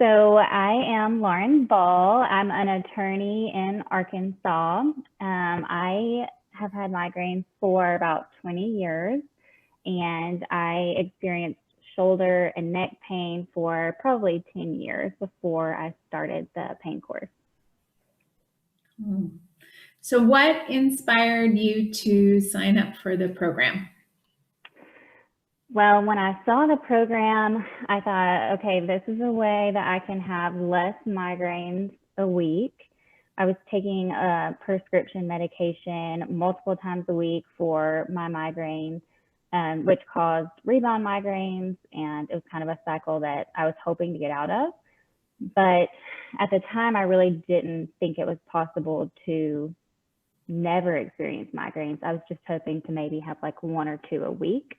So I am Lauren Ball. I'm an attorney in Arkansas. I have had migraines for about 20 years, and I experienced shoulder and neck pain for probably 10 years before I started the pain course. So what inspired you to sign up for the program? Well, when I saw the program, I thought, okay, this is a way that I can have less migraines a week. I was taking a prescription medication multiple times a week for my migraine, which caused rebound migraines, and it was kind of a cycle that I was hoping to get out of. But at the time, I really didn't think it was possible to never experience migraines. I was just hoping to maybe have like one or two a week.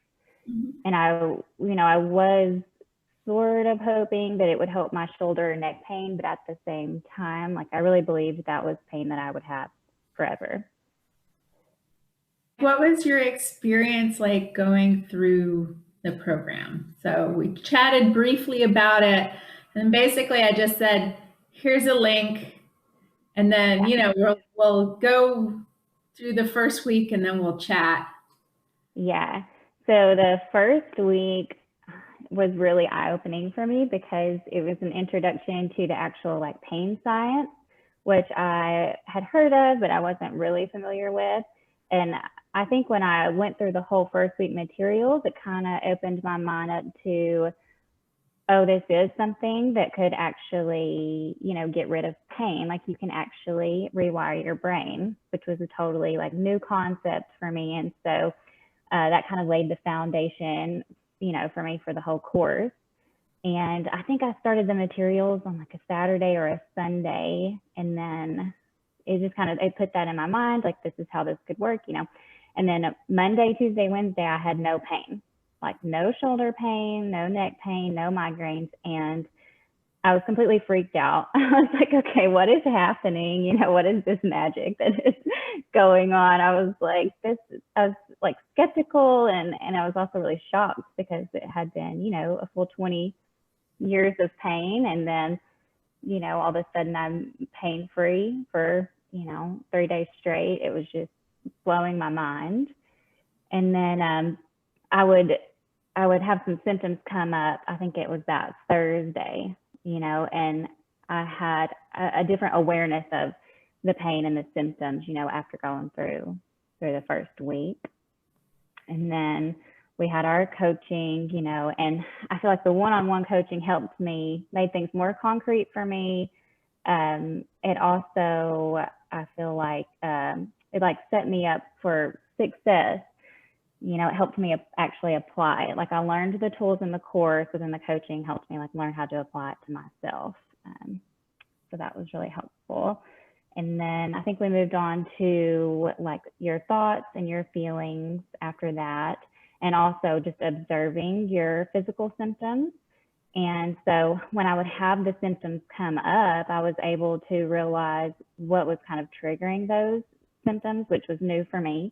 And I was sort of hoping that it would help my shoulder and neck pain, but at the same time, like I really believed that was pain that I would have forever. What was your experience like going through the program? So we chatted briefly about it, and basically I just said, here's a link, and then, we'll go through the first week and then we'll chat. Yeah. So the first week was really eye-opening for me because it was an introduction to the actual like pain science, which I had heard of, but I wasn't really familiar with. And I think when I went through the whole first week materials, it kind of opened my mind up to, oh, this is something that could actually, get rid of pain. Like you can actually rewire your brain, which was a totally like new concept for me. And so that kind of laid the foundation, for me for the whole course. And I think I started the materials on like a Saturday or a Sunday. And then it just it put that in my mind, like this is how this could work, And then Monday, Tuesday, Wednesday, I had no pain, like no shoulder pain, no neck pain, no migraines. And I was completely freaked out. I was like, okay, what is happening? What is this magic that is going on? I was like skeptical, and I was also really shocked because it had been, a full 20 years of pain. And then, all of a sudden I'm pain free for, 3 days straight. It was just blowing my mind. And then I would have some symptoms come up. I think it was that Thursday, and I had a different awareness of the pain and the symptoms, after going through the first week. And then we had our coaching, and I feel like the one-on-one coaching helped me, made things more concrete for me. It also, I feel like it like set me up for success. It helped me actually apply it. Like I learned the tools in the course, within the coaching helped me like learn how to apply it to myself. So that was really helpful. And then I think we moved on to like your thoughts and your feelings after that, and also just observing your physical symptoms. And so when I would have the symptoms come up, I was able to realize what was kind of triggering those symptoms, which was new for me.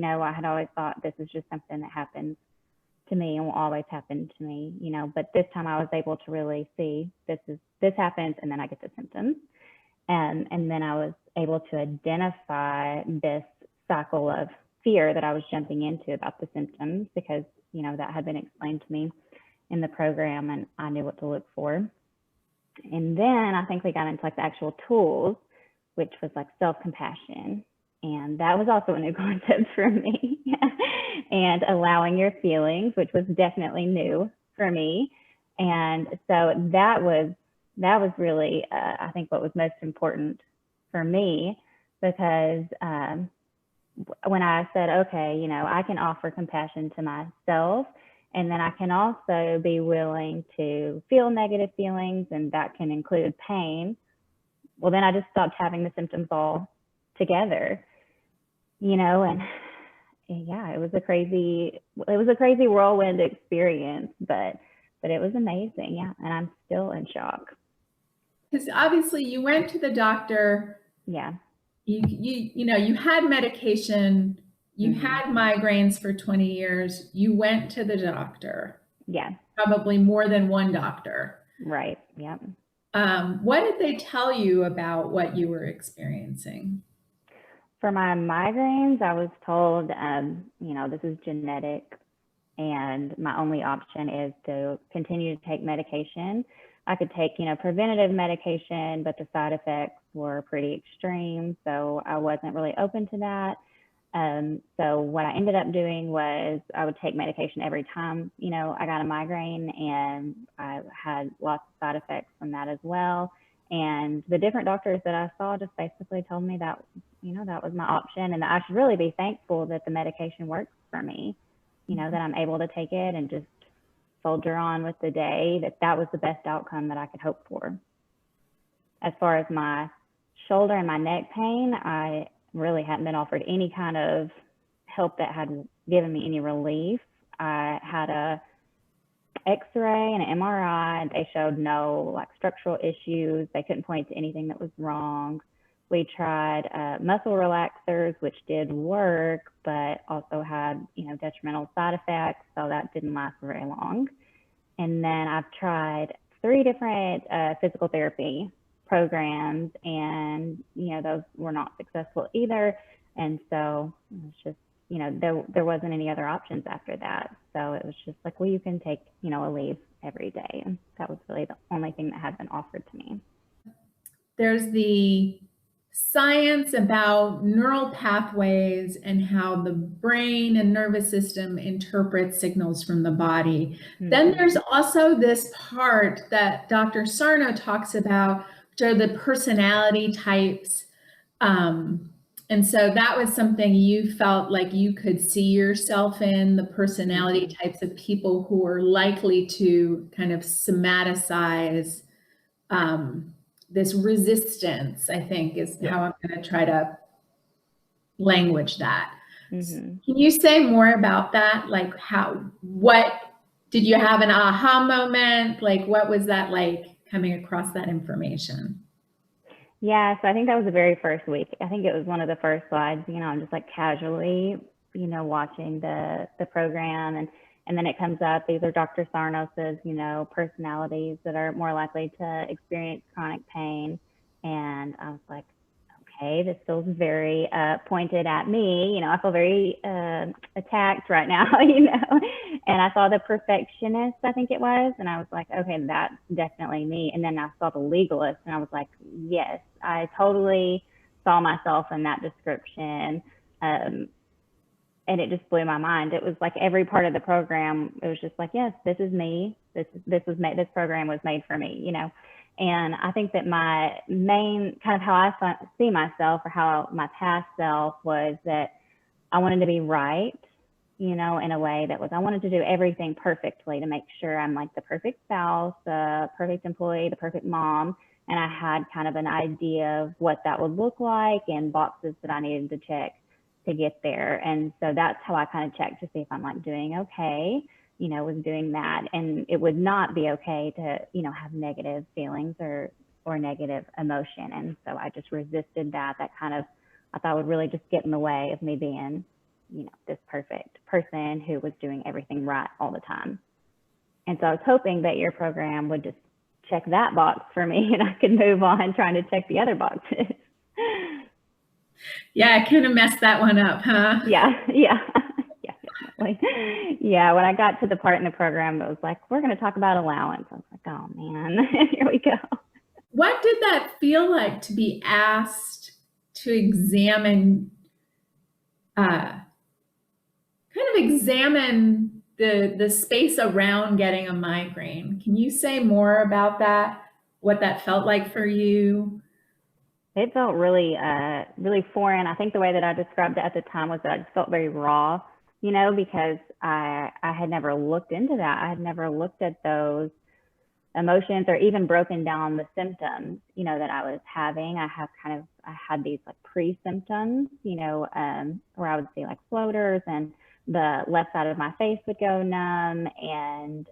I had always thought this is just something that happens to me and will always happen to me, but this time I was able to really see this happens and then I get the symptoms. And then I was able to identify this cycle of fear that I was jumping into about the symptoms because, that had been explained to me in the program and I knew what to look for. And then I think we got into like the actual tools, which was like self-compassion. And that was also a new concept for me. And allowing your feelings, which was definitely new for me. And so that was really, I think, what was most important for me, because when I said, okay, I can offer compassion to myself, and then I can also be willing to feel negative feelings, and that can include pain. Well, then I just stopped having the symptoms all together. And yeah, it was a crazy whirlwind experience, but it was amazing. Yeah. And I'm still in shock. Because obviously you went to the doctor. Yeah. You had medication, you had migraines for 20 years. You went to the doctor. Yeah. Probably more than one doctor. Right. Yeah. What did they tell you about what you were experiencing? For my migraines, I was told, this is genetic, and my only option is to continue to take medication. I could take, preventative medication, but the side effects were pretty extreme, so I wasn't really open to that. So what I ended up doing was I would take medication every time, I got a migraine, and I had lots of side effects from that as well. And the different doctors that I saw just basically told me that, that was my option, and that I should really be thankful that the medication works for me, that I'm able to take it and just soldier on with the day, that was the best outcome that I could hope for. As far as my shoulder and my neck pain, I really hadn't been offered any kind of help that had given me any relief. I had a X-ray and an MRI, and they showed no structural issues. They couldn't point to anything that was wrong. We tried muscle relaxers, which did work, but also had, detrimental side effects. So that didn't last very long. And then I've tried 3 different physical therapy programs, and, those were not successful either. And so it was just, there wasn't any other options after that. So it was just like, well, you can take, a leave every day. And that was really the only thing that had been offered to me. There's the science about neural pathways and how the brain and nervous system interprets signals from the body. Mm-hmm. Then there's also this part that Dr. Sarno talks about, which are the personality types. And so that was something you felt like you could see yourself in, the personality types of people who are likely to kind of somaticize this resistance, I think, is how I'm going to try to language that. Mm-hmm. Can you say more about that? Like what did you have an aha moment? Like, what was that like coming across that information? Yeah, so I think that was the very first week. I think it was one of the first slides, I'm just casually, watching the program, and then it comes up, these are Dr. Sarnos's, personalities that are more likely to experience chronic pain. And I was like, okay, this feels very pointed at me. I feel very attacked right now, And I saw the perfectionist, I think it was, and I was like, okay, that's definitely me. And then I saw the legalist, and I was like, yes, I totally saw myself in that description. And it just blew my mind. It was like every part of the program, it was just like, yes, this is me. This program was made for me, And I think that my main kind of how I see myself, or how my past self was, that I wanted to be right, in a way that was, I wanted to do everything perfectly to make sure I'm like the perfect spouse, the perfect employee, the perfect mom. And I had kind of an idea of what that would look like and boxes that I needed to check to get there. And so that's how I kind of checked to see if I'm doing okay, was doing that. And it would not be okay to, have negative feelings or negative emotion. And so I just resisted that kind of, I thought would really just get in the way of me being, this perfect person who was doing everything right all the time. And so I was hoping that your program would just check that box for me, and I could move on trying to check the other boxes. Yeah, I kind of messed that one up, huh? Yeah, definitely. Yeah, when I got to the part in the program that was like, we're going to talk about allowance, I was like, oh man, here we go. What did that feel like to be asked to examine, the space around getting a migraine? Can you say more about that? What that felt like for you? It felt really, really foreign. I think the way that I described it at the time was that I just felt very raw, because I had never looked into that. I had never looked at those emotions or even broken down the symptoms, that I was having. I had these pre-symptoms, where I would see floaters, and the left side of my face would go numb, and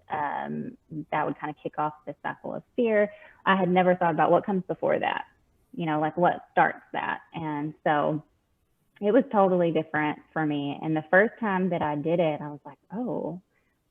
that would kind of kick off the cycle of fear. I had never thought about what comes before that. What starts that. And so it was totally different for me. And the first time that I did it, I was like, oh,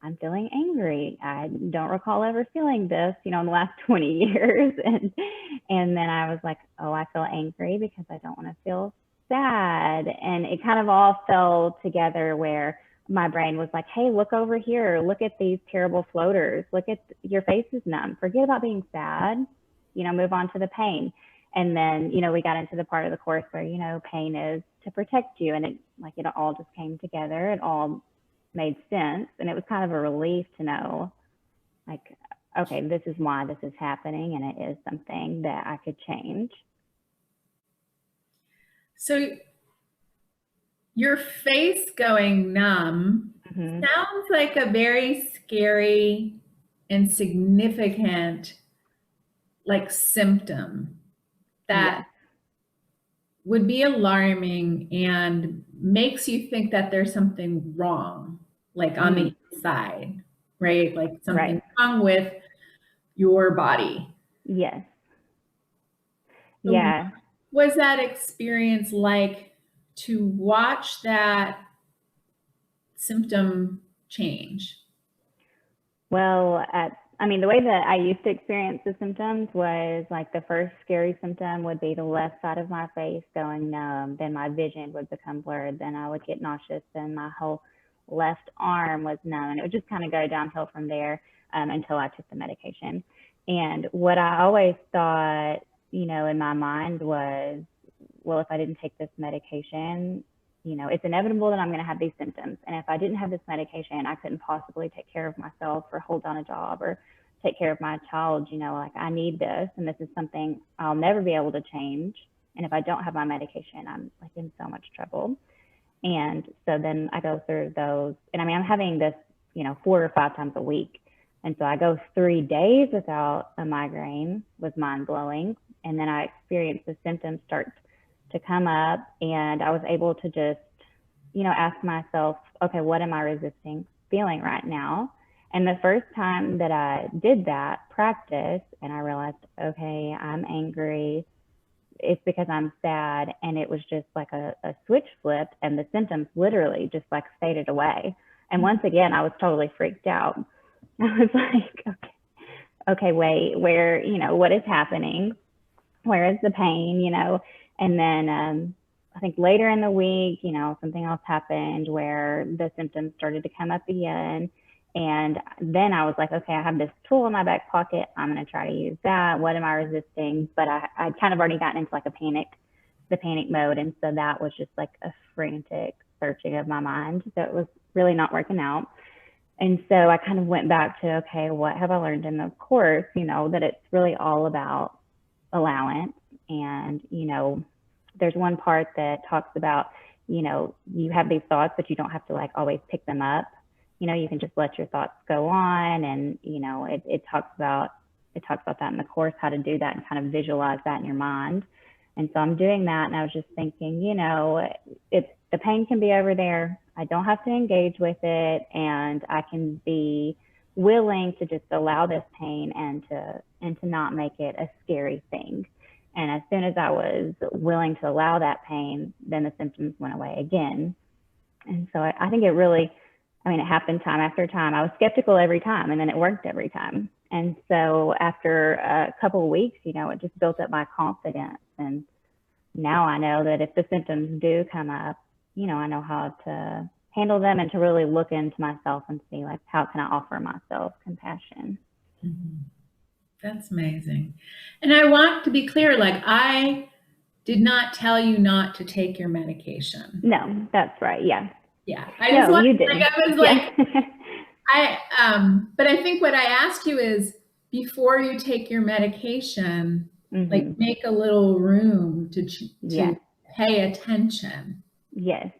I'm feeling angry. I don't recall ever feeling this, in the last 20 years. And then I was like, oh, I feel angry because I don't want to feel sad. And it kind of all fell together where my brain was like, hey, look over here. Look at these terrible floaters. Look at your face is numb. Forget about being sad, move on to the pain. And then, we got into the part of the course where, pain is to protect you. And it all just came together. It all made sense. And it was kind of a relief to know, like, okay, this is why this is happening. And it is something that I could change. So your face going numb sounds like a very scary and significant symptom that would be alarming and makes you think that there's something wrong, on the inside, right? Like something wrong with your body. Yes. So yeah. What was that experience like to watch that symptom change? Well, the way that I used to experience the symptoms was like the first scary symptom would be the left side of my face going numb. Then my vision would become blurred. Then I would get nauseous. Then my whole left arm was numb. And it would just kind of go downhill from there until I took the medication. And what I always thought, in my mind was, well, if I didn't take this medication, it's inevitable that I'm going to have these symptoms. And if I didn't have this medication, I couldn't possibly take care of myself or hold down a job or take care of my child. I need this, and this is something I'll never be able to change. And if I don't have my medication, I'm in so much trouble. And so then I go through those, and I'm having this, 4 or 5 times a week. And so I go 3 days without a migraine was mind blowing. And then I experienced the symptoms start to come up, and I was able to just, ask myself, okay, what am I resisting feeling right now? And the first time that I did that practice and I realized, okay, I'm angry, it's because I'm sad. And it was just like a switch flipped, and the symptoms literally just faded away. And once again, I was totally freaked out. I was like, okay, wait, where, what is happening? Where is the pain, And then I think later in the week, something else happened where the symptoms started to come up again. And then I was like, okay, I have this tool in my back pocket. I'm going to try to use that. What am I resisting? But I'd kind of already gotten into the panic mode. And so that was just like a frantic searching of my mind. So it was really not working out. And so I kind of went back to, okay, what have I learned in the course? That it's really all about allowance. And, there's one part that talks about, you have these thoughts, but you don't have to always pick them up. You can just let your thoughts go on. And, it talks about that in the course, how to do that and kind of visualize that in your mind. And so I'm doing that. And I was just thinking, the pain can be over there. I don't have to engage with it. And I can be willing to just allow this pain and to not make it a scary thing. And as soon as I was willing to allow that pain, then the symptoms went away again. And so I think it really, it happened time after time. I was skeptical every time, and then it worked every time. And so after a couple of weeks, it just built up my confidence. And now I know that if the symptoms do come up, I know how to handle them and to really look into myself and see how can I offer myself compassion. Mm-hmm. That's amazing. And I want to be clear, I did not tell you not to take your medication. No, that's right. Yeah. Yeah. You did. But I think what I asked you is, before you take your medication, make a little room to pay attention. Yes.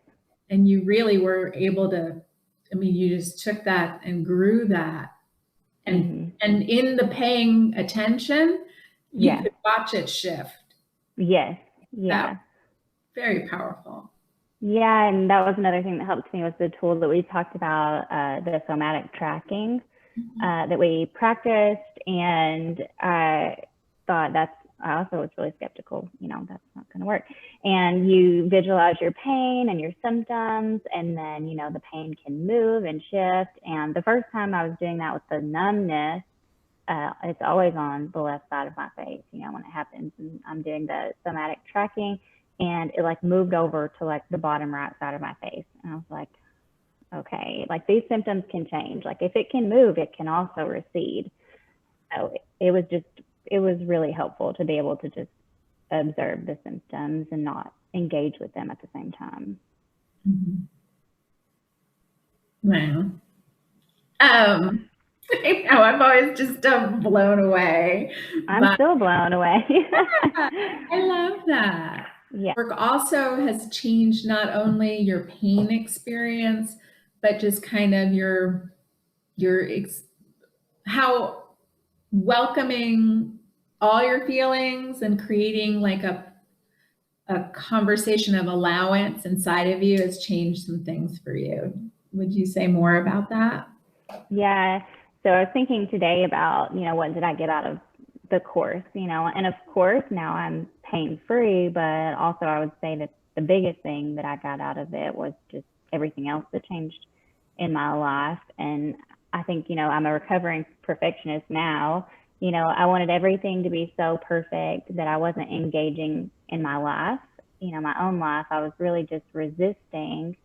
And you really were able to, you just took that and grew that. And in the paying attention, you could watch it shift. Yes. Yeah. Very powerful. Yeah. And that was another thing that helped me was the tool that we talked about, the somatic tracking that we practiced. And I thought that's I also was really skeptical, that's not going to work. And you visualize your pain and your symptoms, and then, the pain can move and shift. And the first time I was doing that with the numbness, it's always on the left side of my face, when it happens, and I'm doing the somatic tracking, and it like moved over to like the bottom right side of my face. And I was like, okay, like these symptoms can change. Like if it can move, it can also recede. So it was really helpful to be able to just observe the symptoms and not engage with them at the same time. Mm-hmm. Wow. I'm always just blown away. I'm still blown away. I love that. Yeah. Work also has changed not only your pain experience, but just kind of how welcoming all your feelings and creating like a conversation of allowance inside of you has changed some things for you. Would you say more about that? Yeah. So I was thinking today about, what did I get out of the course, and of course now I'm pain free, but also I would say that the biggest thing that I got out of it was just everything else that changed in my life. And I think, I'm a recovering perfectionist now. I wanted everything to be so perfect that I wasn't engaging in my life, my own life. I was really just resisting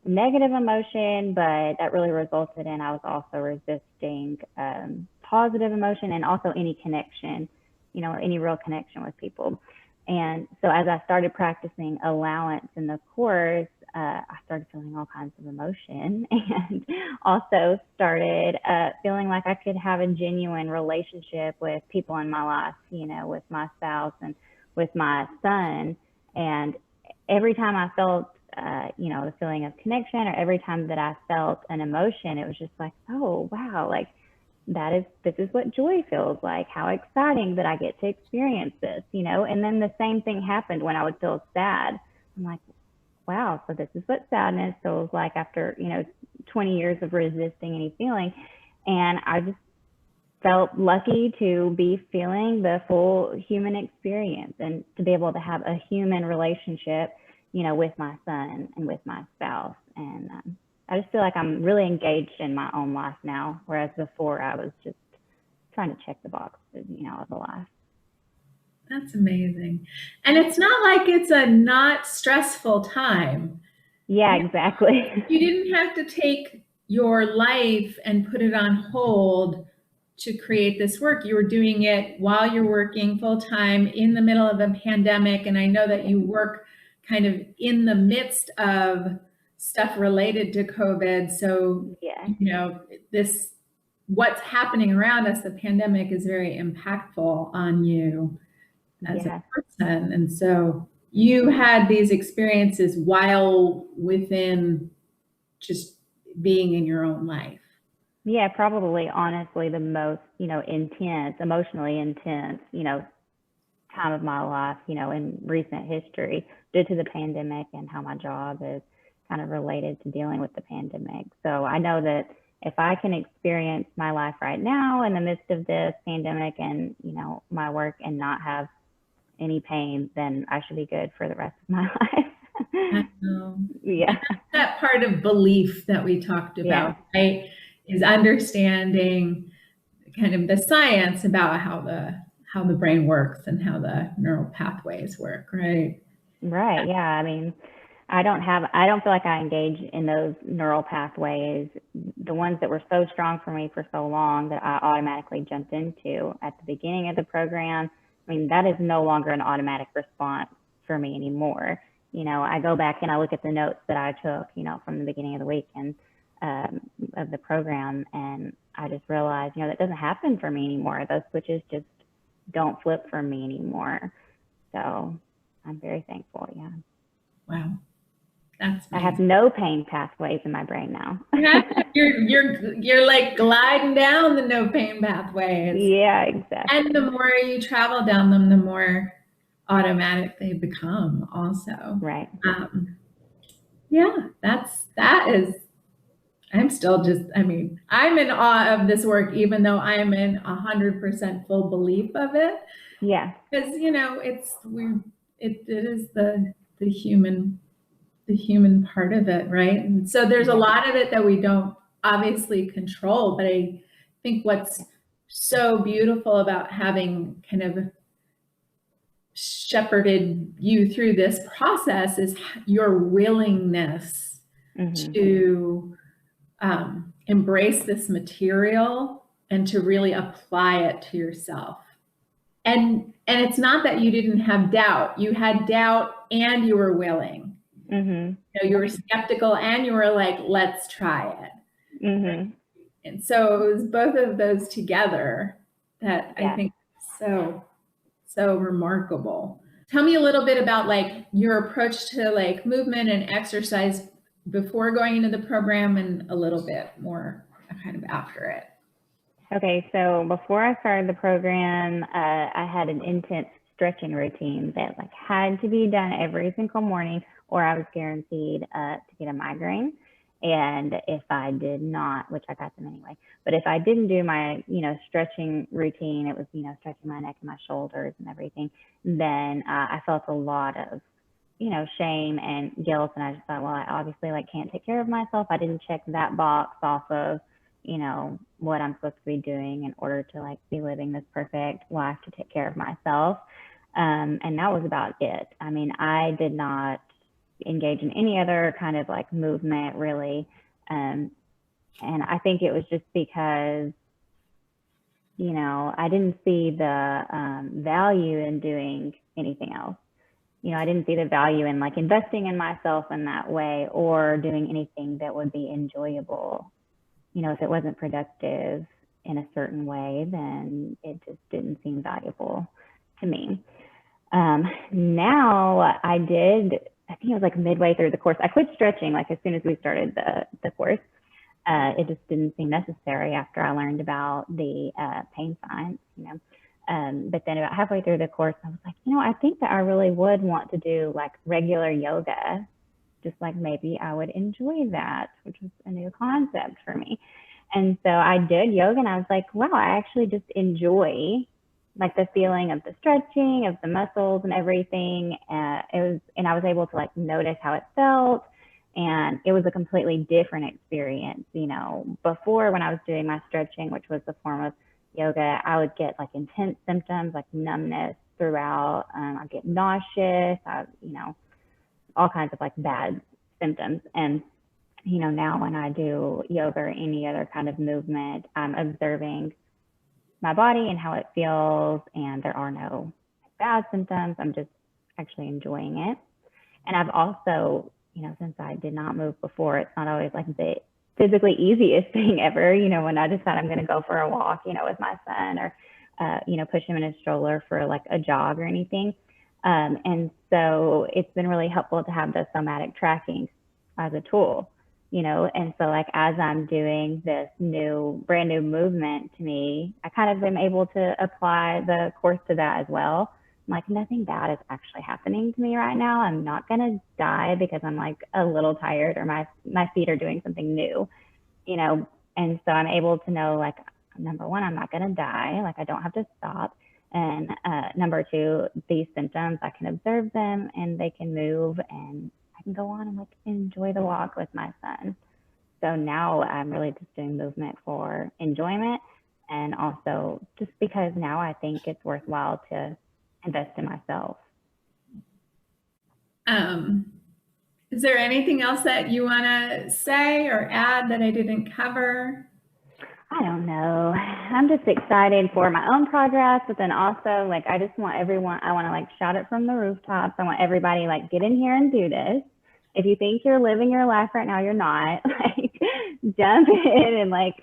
negative emotion, but that really resulted in I was also resisting positive emotion and also any connection, any real connection with people. And so as I started practicing allowance in the course, I started feeling all kinds of emotion, and also started feeling like I could have a genuine relationship with people in my life, with my spouse and with my son. And every time I felt the feeling of connection, or every time that I felt an emotion, it was just like, oh wow, like this is what joy feels like. How exciting that I get to experience this, and then the same thing happened when I would feel sad. I'm like, wow, so this is what sadness feels like after 20 years of resisting any feeling. And I just felt lucky to be feeling the full human experience and to be able to have a human relationship with my son and with my spouse. And I just feel like I'm really engaged in my own life now, whereas before I was just trying to check the boxes, of the life. That's amazing. And it's not like it's a not stressful time. Yeah, exactly. You didn't have to take your life and put it on hold to create this work. You were doing it while you're working full time in the middle of a pandemic. And I know that you work kind of in the midst of stuff related to COVID. So, yeah. What's happening around us, the pandemic is very impactful on you as a person. And so you had these experiences while within just being in your own life. Yeah, probably honestly the most, intense, emotionally intense, time of my life, in recent history due to the pandemic and how my job is kind of related to dealing with the pandemic. So I know that if I can experience my life right now in the midst of this pandemic and, my work and not have any pain, then I should be good for the rest of my life. I know. Yeah. That part of belief that we talked about, right, is understanding kind of the science about how the brain works and how the neural pathways work, right? Right. Yeah. I mean, I don't feel like I engage in those neural pathways, the ones that were so strong for me for so long that I automatically jumped into at the beginning of the program. I mean, that is no longer an automatic response for me anymore. I go back and I look at the notes that I took, from the beginning of the week and of the program, and I just realized, that doesn't happen for me anymore. Those switches just don't flip for me anymore. So I'm very thankful. Yeah. Wow. That's I have no pain pathways in my brain now. you're like gliding down the no pain pathways. Yeah, exactly. And the more you travel down them, the more automatic they become also. Right. Yeah, that is I'm still just, I mean, I'm in awe of this work, even though I'm in 100% full belief of it. Yeah. Because, you know, it is the human, the human part of it, right? And so there's a lot of it that we don't obviously control, but I think what's so beautiful about having kind of shepherded you through this process is your willingness to embrace this material and to really apply it to yourself. And it's not that you didn't have doubt. You had doubt and you were willing. You know, you were skeptical and you were like, let's try it. And so it was both of those together that I think so remarkable. Tell me a little bit about like your approach to like movement and exercise before going into the program and a little bit more kind of after it. Okay, so before I started the program, I had an intense stretching routine that like had to be done every single morning, or I was guaranteed to get a migraine. And if I did not, which I got them anyway, but if I didn't do my, stretching routine, it was, stretching my neck and my shoulders and everything, then I felt a lot of, shame and guilt. And I just thought, well, I obviously like can't take care of myself. I didn't check that box off of, what I'm supposed to be doing in order to like be living this perfect life to take care of myself. And that was about it. I mean, I did not engage in any other kind of like movement really. And I think it was just because, I didn't see the value in doing anything else. I didn't see the value in like investing in myself in that way or doing anything that would be enjoyable. If it wasn't productive in a certain way, then it just didn't seem valuable to me. Now I think it was like midway through the course, I quit stretching like as soon as we started the course. It just didn't seem necessary after I learned about the pain science, but then about halfway through the course, I was like, I think that I really would want to do like regular yoga. Just like maybe I would enjoy that, which was a new concept for me. And so I did yoga and I was like, wow, I actually just enjoy like the feeling of the stretching of the muscles and everything. And I was able to like notice how it felt. And it was a completely different experience. Before when I was doing my stretching, which was a form of yoga, I would get like intense symptoms like numbness throughout. I'd get nauseous, all kinds of like bad symptoms. And, now when I do yoga or any other kind of movement, I'm observing my body and how it feels, and there are no bad symptoms. I'm just actually enjoying it. And I've also, since I did not move before, it's not always like the physically easiest thing ever, when I decide I'm going to go for a walk, with my son or, push him in a stroller for like a jog or anything. And so it's been really helpful to have the somatic tracking as a tool, and so like as I'm doing this brand new movement to me, I kind of am able to apply the course to that as well. I'm like, nothing bad is actually happening to me right now. I'm not going to die because I'm like a little tired or my feet are doing something new, and so I'm able to know like, number one, I'm not going to die. Like I don't have to stop. And number two, these symptoms, I can observe them and they can move and I can go on and like enjoy the walk with my son. So now I'm really just doing movement for enjoyment and also just because now I think it's worthwhile to invest in myself. Is there anything else that you want to say or add that I didn't cover? I don't know. I'm just excited for my own progress, but then also like I just want everyone, I want to like shout it from the rooftops. I want everybody like get in here and do this. If you think you're living your life right now, you're not. Like jump in and like,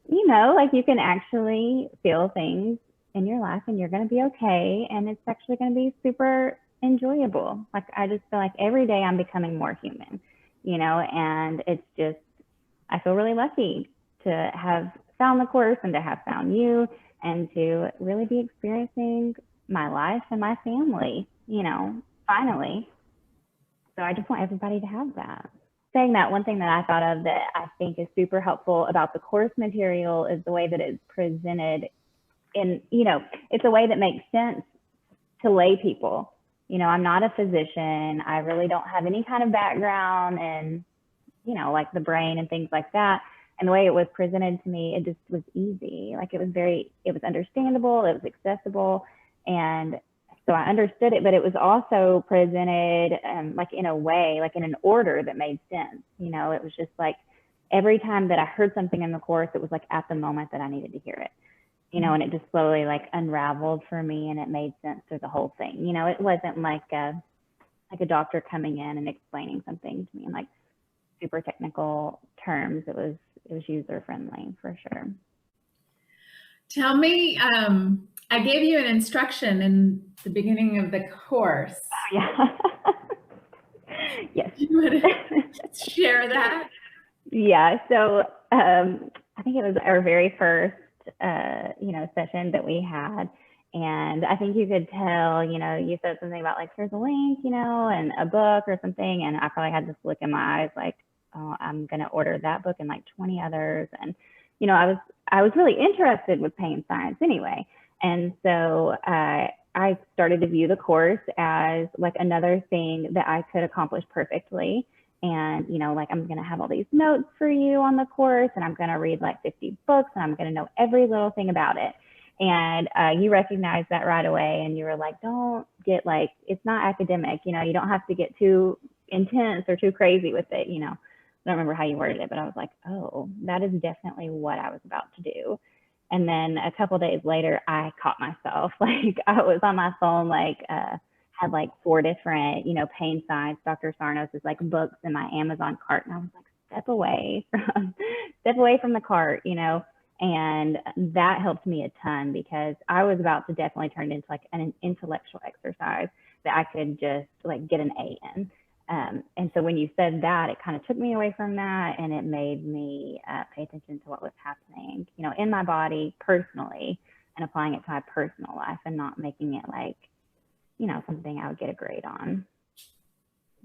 like you can actually feel things in your life and you're going to be okay. And it's actually going to be super enjoyable. Like I just feel like every day I'm becoming more human, and it's just, I feel really lucky to have found the course and to have found you and to really be experiencing my life and my family, finally. So I just want everybody to have that. saying that, one thing that I thought of that I think is super helpful about the course material is the way that it's presented in, it's a way that makes sense to lay people. I'm not a physician. I really don't have any kind of background in, like the brain and things like that. And the way it was presented to me, it just was easy. Like it was understandable, it was accessible. And so I understood it, but it was also presented like in a way, like in an order that made sense. It was just like every time that I heard something in the course, it was like at the moment that I needed to hear it, and it just slowly like unraveled for me, and it made sense through the whole thing. It wasn't like a doctor coming in and explaining something to me in like super technical terms. It was user friendly for sure. Tell me, I gave you an instruction in the beginning of the course. Oh, yeah. Yes. Do you want to share that? Yeah. So I think it was our very first, session that we had. And I think you could tell, you said something about like, here's a link, and a book or something. And I probably had this look in my eyes like, oh, I'm going to order that book and like 20 others. And, I was really interested with pain science anyway. And so I started to view the course as like another thing that I could accomplish perfectly. And, like I'm going to have all these notes for you on the course, and I'm going to read like 50 books, and I'm going to know every little thing about it. And you recognized that right away, and you were like, don't get like, it's not academic, you don't have to get too intense or too crazy with it, I don't remember how you worded it, but I was like, oh, that is definitely what I was about to do. And then a couple of days later, I caught myself. Like I was on my phone, like had like 4 different, pain science, Dr. Sarnos's like books in my Amazon cart. And I was like, step away from the cart, and that helped me a ton, because I was about to definitely turn it into like an intellectual exercise that I could just like get an A in. And so when you said that, it kind of took me away from that, and it made me pay attention to what was happening, in my body personally, and applying it to my personal life, and not making it like, something I would get a grade on.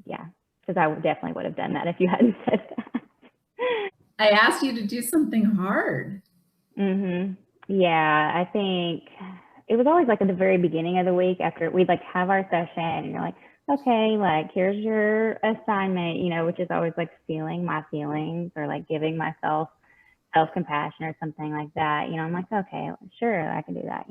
Yeah, because I definitely would have done that if you hadn't said that. I asked you to do something hard. Yeah, I think it was always like at the very beginning of the week after we'd like have our session, and you're like, okay, like here's your assignment, which is always like feeling my feelings, or like giving myself self-compassion or something like that. I'm like, okay, sure, I can do that.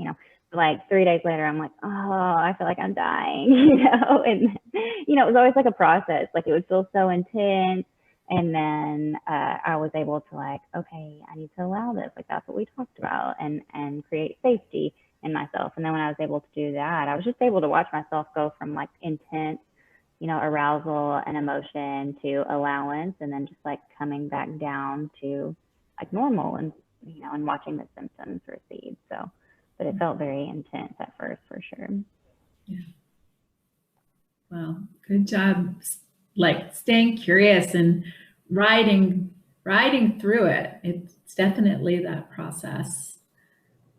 But like 3 days later, I'm like, oh, I feel like I'm dying, and it was always like a process. Like it would feel so intense. And then I was able to like, okay, I need to allow this. Like that's what we talked about, and create safety in myself. And then when I was able to do that, I was just able to watch myself go from like intense, arousal and emotion to allowance, and then just like coming back down to like normal, and, and watching the symptoms recede. So, but it felt very intense at first for sure. Yeah. Well, good job. Like staying curious and riding through it. It's definitely that process.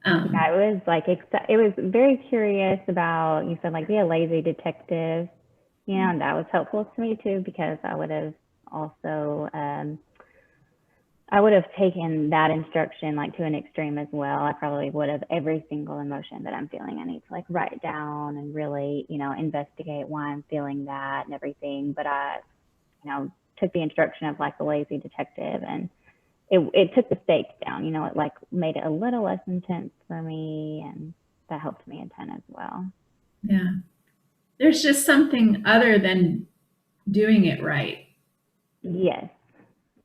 I was like, it was very curious about, you said like be a lazy detective, and that was helpful to me too, because I would have also, I would have taken that instruction like to an extreme as well. I probably would have every single emotion that I'm feeling, I need to like write it down and really, investigate why I'm feeling that and everything. But I, took the instruction of like the lazy detective, and it took the stakes down, it like made it a little less intense for me, and that helped me a ton as well. Yeah. There's just something other than doing it right. Yes.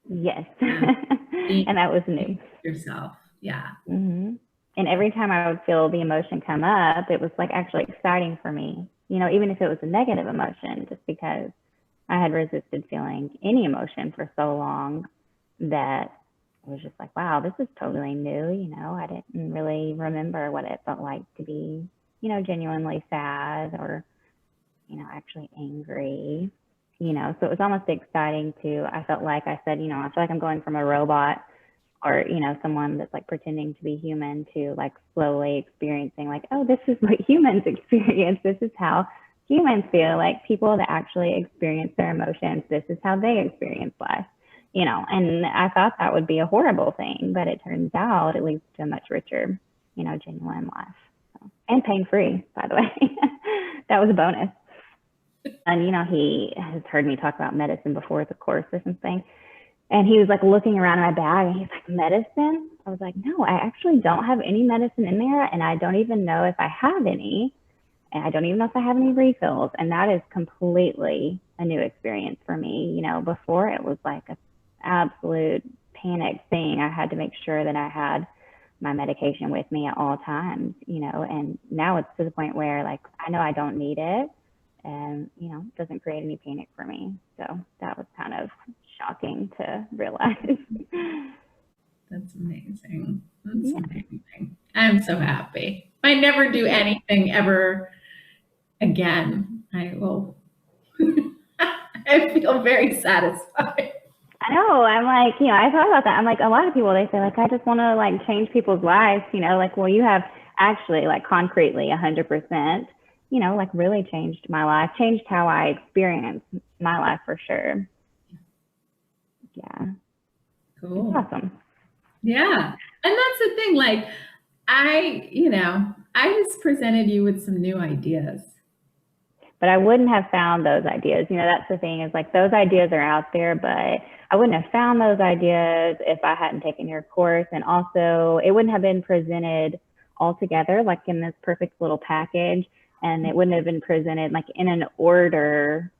Yeah. And that was new. Yourself. Yeah. And every time I would feel the emotion come up, it was like actually exciting for me, even if it was a negative emotion, just because I had resisted feeling any emotion for so long, that it was just like, wow, this is totally new. I didn't really remember what it felt like to be, genuinely sad, or, actually angry, so it was almost exciting to, I felt like I said, I feel like I'm going from a robot, or, someone that's like pretending to be human, to like slowly experiencing like, oh, this is what humans experience. This is how humans feel, like people that actually experience their emotions, this is how they experience life, you know. And I thought that would be a horrible thing, but it turns out it leads to a much richer, you know, genuine life. So, and pain-free, by the way. That was a bonus. And, you know, he has heard me talk about medicine before, the course or something. And he was like looking around in my bag and he's like, medicine? I was like, no, I actually don't have any medicine in there. And I don't even know if I have any. And I don't even know if I have any refills. And that is completely a new experience for me. You know, before it was like an absolute panic thing. I had to make sure that I had my medication with me at all times, you know, and now it's to the point where like I know I don't need it and, you know, it doesn't create any panic for me. So that was kind of shocking to realize. That's amazing. That's amazing. I'm so happy. If I never do anything ever again, I will. I feel very satisfied. I know. I'm like, you know, I thought about that. I'm like, a lot of people, they say like, I just want to like change people's lives, you know, like, well, you have actually like concretely 100%, you know, like really changed my life, changed how I experience my life for sure. Yeah. Cool. It's awesome. Yeah. And that's the thing. Like, I just presented you with some new ideas. But I wouldn't have found those ideas. You know, that's the thing, is like those ideas are out there, but I wouldn't have found those ideas if I hadn't taken your course. And also it wouldn't have been presented all together, like in this perfect little package. And it wouldn't have been presented like in an order.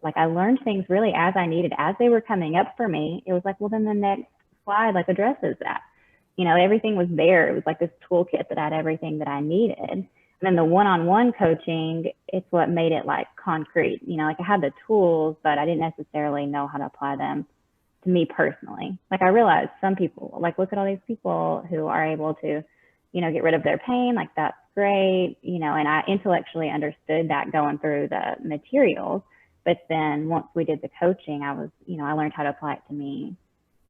Like I learned things really as I needed, as they were coming up for me. It was like, well, then the next slide like addresses that. You know, everything was there. It was like this toolkit that had everything that I needed. And then the one-on-one coaching, it's what made it like concrete. You know, like I had the tools, but I didn't necessarily know how to apply them to me personally. Like I realized some people, like look at all these people who are able to, you know, get rid of their pain. Like that's great, you know, and I intellectually understood that going through the materials. But then once we did the coaching, I was, you know, I learned how to apply it to me.